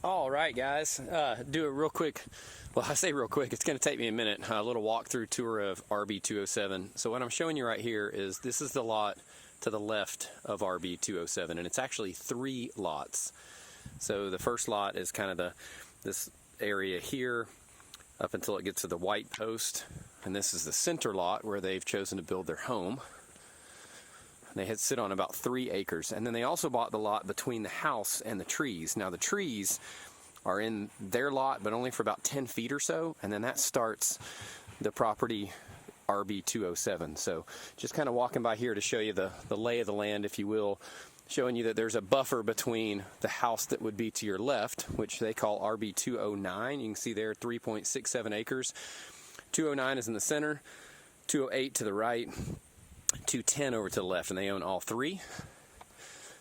All right, guys, do a real quick, well, I say real quick, it's going to take me a minute, a little walkthrough tour of RB207. So what I'm showing you right here is this is the lot to the left of RB207, and it's actually 3 lots. So the first lot is kind of this area here up until it gets to the white post, and this is the center lot where they've chosen to build their home. They had sit on about 3 acres, and then they also bought the lot between the house and the trees. Now the trees are in their lot, but only for about 10 feet or so, and then that starts the property RB207. So just kind of walking by here to show you the lay of the land, if you will, showing you that there's a buffer between the house that would be to your left, which they call RB209. You can see there 3.67 acres. 209 is in the center, 208 to the right, 210 over to the left, and they own all 3.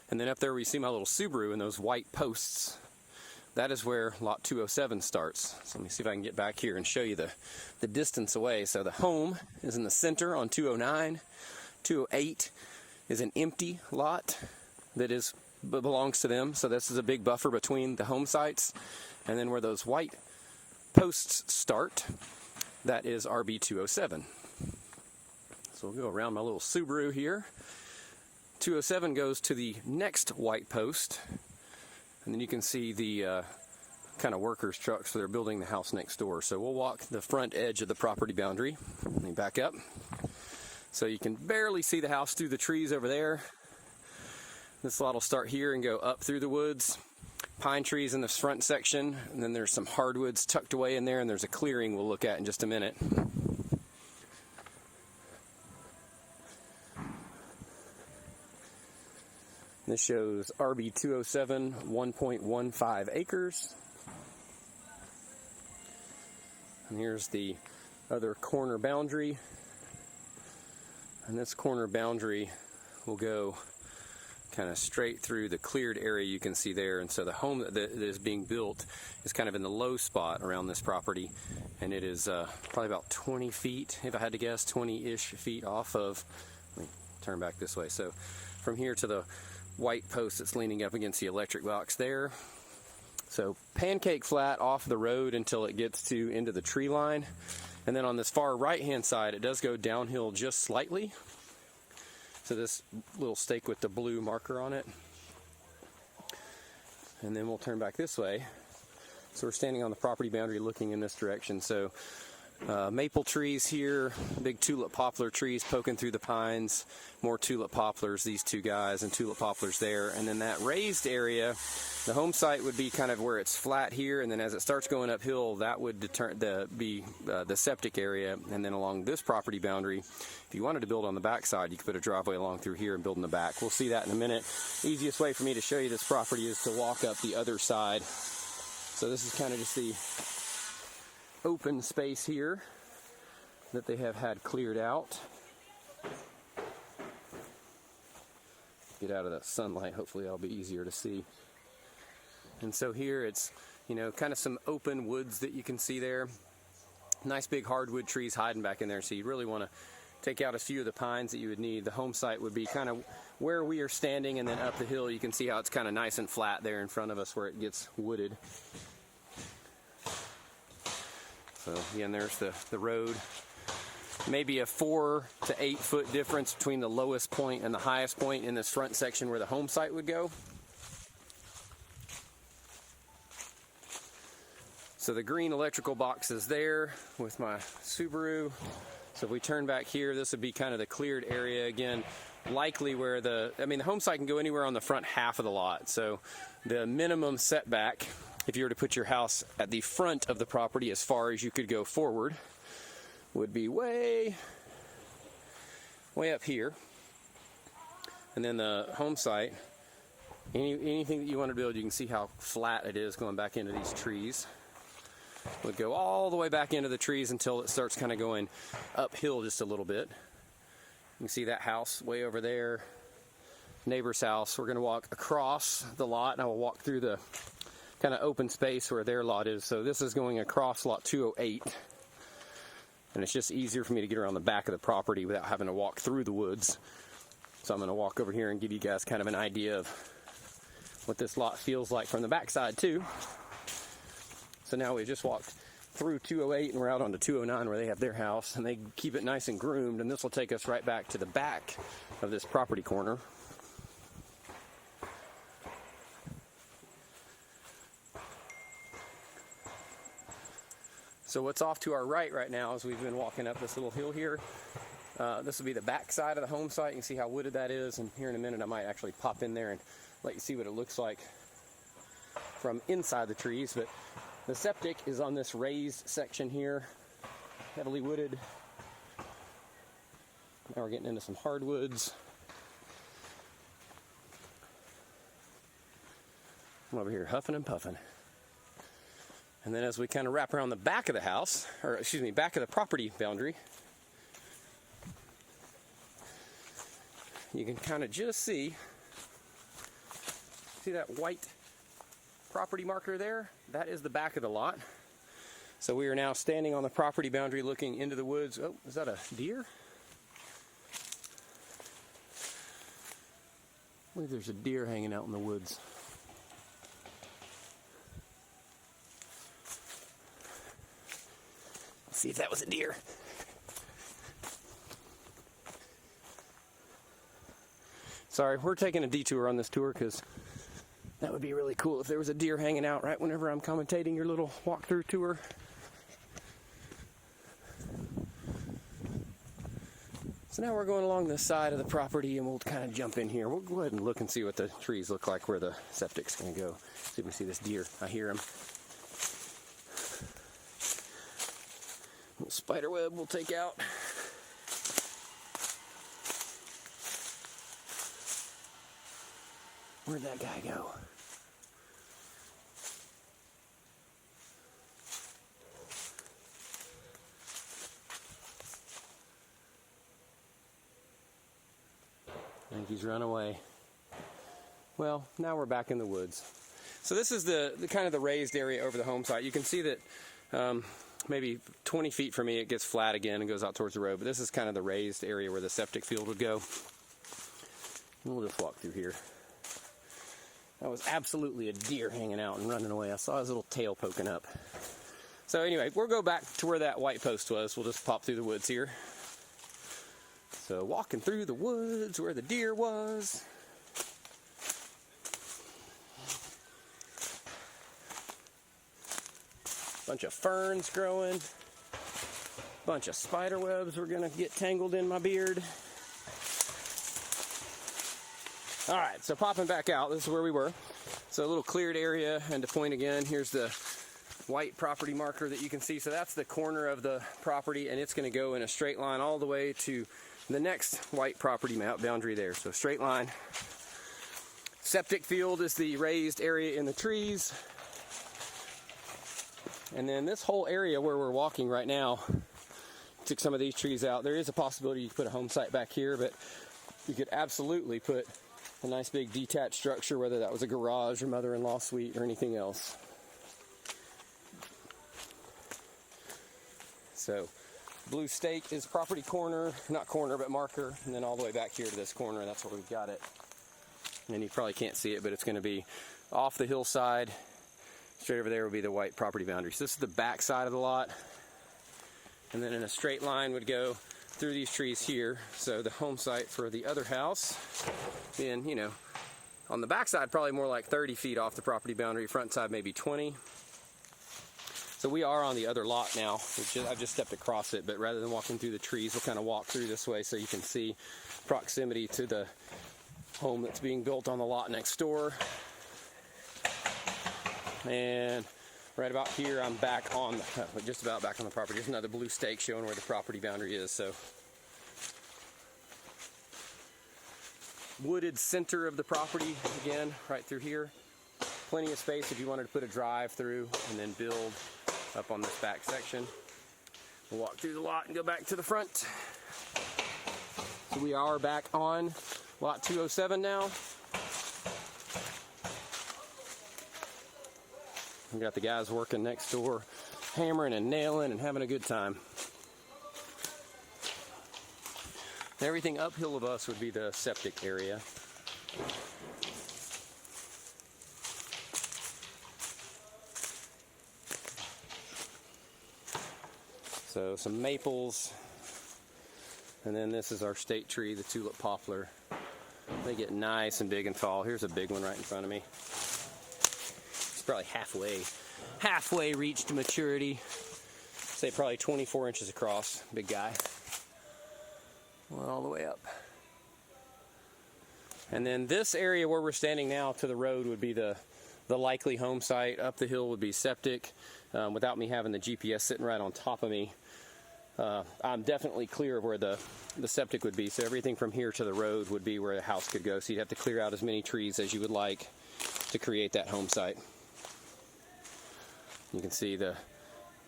And then up there where you see my little Subaru and those white posts, that is where lot 207 starts. So let me see if I can get back here and show you the distance away. So the home is in the center on 209. 208 is an empty lot that belongs to them. So this is a big buffer between the home sites. And then where those white posts start, that is RB207. So we'll go around my little Subaru here. 207 goes to the next white post, and then you can see the kind of workers' trucks, so they're building the house next door. So we'll walk the front edge of the property boundary. Let me back up. So you can barely see the house through the trees over there. This lot will start here and go up through the woods. Pine trees in this front section, and then there's some hardwoods tucked away in there, and there's a clearing we'll look at in just a minute. This shows RB207, 1.15 acres. And here's the other corner boundary. And this corner boundary will go kind of straight through the cleared area you can see there. And so the home that is being built is kind of in the low spot around this property. And it is probably about 20 feet, if I had to guess, 20-ish feet off of, let me turn back this way. So from here to the white post that's leaning up against the electric box there. So pancake flat off the road until it gets into the tree line. And then on this far right hand side, it does go downhill just slightly. So this little stake with the blue marker on it. And then we'll turn back this way. So we're standing on the property boundary looking in this direction. So maple trees here, big tulip poplar trees poking through the pines, more tulip poplars, these 2 guys, and tulip poplars there. And then that raised area, the home site would be kind of where it's flat here, and then as it starts going uphill, that would be the septic area. And then along this property boundary, if you wanted to build on the back side, you could put a driveway along through here and build in the back. We'll see that in a minute. Easiest way for me to show you this property is to walk up the other side. So this is kind of just the open space here that they have had cleared out. Get out of the sunlight, hopefully that'll be easier to see. And so here it's, kind of some open woods that you can see there. Nice big hardwood trees hiding back in there, so you really want to take out a few of the pines that you would need. The home site would be kind of where we are standing, and then up the hill you can see how it's kind of nice and flat there in front of us where it gets wooded. So again, there's the road. Maybe a 4 to 8 foot difference between the lowest point and the highest point in this front section where the home site would go. So the green electrical box is there with my Subaru. So if we turn back here, this would be kind of the cleared area again, likely where the home site can go anywhere on the front half of the lot. So the minimum setback, if you were to put your house at the front of the property as far as you could go forward, would be way up here. And then the home site, anything that you want to build, you can see how flat it is going back into these trees. Would go all the way back into the trees until it starts kind of going uphill just a little bit. You can see that house way over there, neighbor's house. We're going to walk across the lot, and I will walk through the kind of open space where their lot is. So this is going across lot 208. And it's just easier for me to get around the back of the property without having to walk through the woods. So I'm going to walk over here and give you guys kind of an idea of what this lot feels like from the backside too. So now we just walked through 208 and we're out onto 209 where they have their house, and they keep it nice and groomed, and this will take us right back to the back of this property corner. So what's off to our right now is we've been walking up this little hill here. This will be the back side of the home site. You can see how wooded that is, and here in a minute I might actually pop in there and let you see what it looks like from inside the trees. But the septic is on this raised section here, heavily wooded. Now we're getting into some hardwoods. I'm over here huffing and puffing. And then as we kind of wrap around the back of the house, or excuse me, back of the property boundary, you can kind of just see that white property marker there? That is the back of the lot. So we are now standing on the property boundary looking into the woods. Oh, is that a deer? I believe there's a deer hanging out in the woods. Let's see if that was a deer. Sorry, we're taking a detour on this tour because that would be really cool if there was a deer hanging out right whenever I'm commentating your little walkthrough tour. So now we're going along the side of the property, and we'll kind of jump in here. We'll go ahead and look and see what the trees look like where the septic's going to go. See if we see this deer. I hear him. Little spider web we'll take out. Where'd that guy go? I think he's run away. Well, now we're back in the woods. So this is the kind of the raised area over the home site. You can see that maybe 20 feet from me it gets flat again and goes out towards the road. But this is kind of the raised area where the septic field would go. And we'll just walk through here. That was absolutely a deer hanging out and running away. I saw his little tail poking up. So anyway, we'll go back to where that white post was. We'll just pop through the woods here. So walking through the woods where the deer was. Bunch of ferns growing. Bunch of spider webs were gonna get tangled in my beard. All right, so popping back out, this is where we were. So a little cleared area, and to point again, here's the white property marker that you can see. So that's the corner of the property, and it's gonna go in a straight line all the way to the next white property boundary there. So straight line. Septic field is the raised area in the trees. And then this whole area where we're walking right now, took some of these trees out. There is a possibility you could put a home site back here, but you could absolutely put a nice big detached structure, whether that was a garage or mother-in-law suite or anything else. So blue stake is property corner, not corner, but marker, and then all the way back here to this corner, and that's where we've got it. And you probably can't see it, but it's going to be off the hillside. Straight over there will be the white property boundary. So this is the back side of the lot, and then in a straight line would go through these trees here. So the home site for the other house being, you know, on the back side probably more like 30 feet off the property boundary, front side maybe 20. So we are on the other lot now. I've just stepped across it, but rather than walking through the trees, we'll kind of walk through this way so you can see proximity to the home that's being built on the lot next door. And right about here, I'm back on, just about back on the property. There's another blue stake showing where the property boundary is. So wooded center of the property, again, right through here. Plenty of space if you wanted to put a drive through and then build up on this back section. We'll walk through the lot and go back to the front. So we are back on lot 207 now. We got the guys working next door, hammering and nailing and having a good time. Everything uphill of us would be the septic area. So some maples, and then this is our state tree, the tulip poplar. They get nice and big and tall. Here's a big one right in front of me. It's probably halfway reached maturity. Say probably 24 inches across, big guy. Went all the way up. And then this area where we're standing now to the road would be the likely home site. Up the hill would be septic. Without me having the GPS sitting right on top of me, I'm definitely clear of where the septic would be. So everything from here to the road would be where the house could go. So you'd have to clear out as many trees as you would like to create that home site. You can see the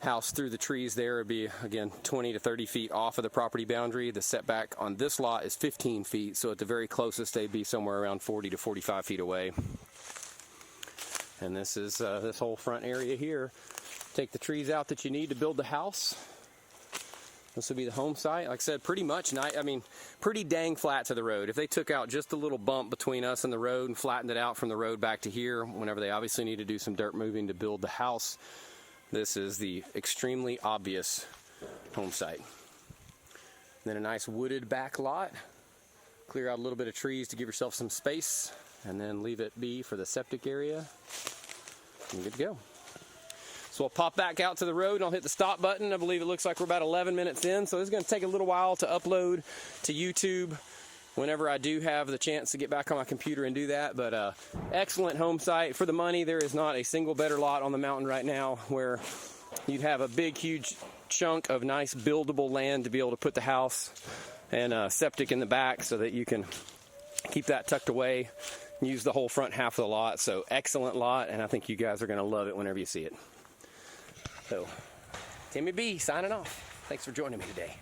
house through the trees there would be, again, 20 to 30 feet off of the property boundary. The setback on this lot is 15 feet, so at the very closest they'd be somewhere around 40 to 45 feet away. And this is this whole front area here. Take the trees out that you need to build the house. This would be the home site. Like I said, pretty much, pretty dang flat to the road. If they took out just a little bump between us and the road and flattened it out from the road back to here, whenever they obviously need to do some dirt moving to build the house, this is the extremely obvious home site. Then a nice wooded back lot. Clear out a little bit of trees to give yourself some space, and then leave it be for the septic area. And good to go. So we'll pop back out to the road and I'll hit the stop button. I believe it looks like we're about 11 minutes in, so it's going to take a little while to upload to YouTube whenever I do have the chance to get back on my computer and do that. But excellent home site. For the money, there is not a single better lot on the mountain right now where you'd have a big, huge chunk of nice buildable land to be able to put the house and septic in the back so that you can keep that tucked away and use the whole front half of the lot. So excellent lot, and I think you guys are going to love it whenever you see it. So, Timmy B signing off. Thanks for joining me today.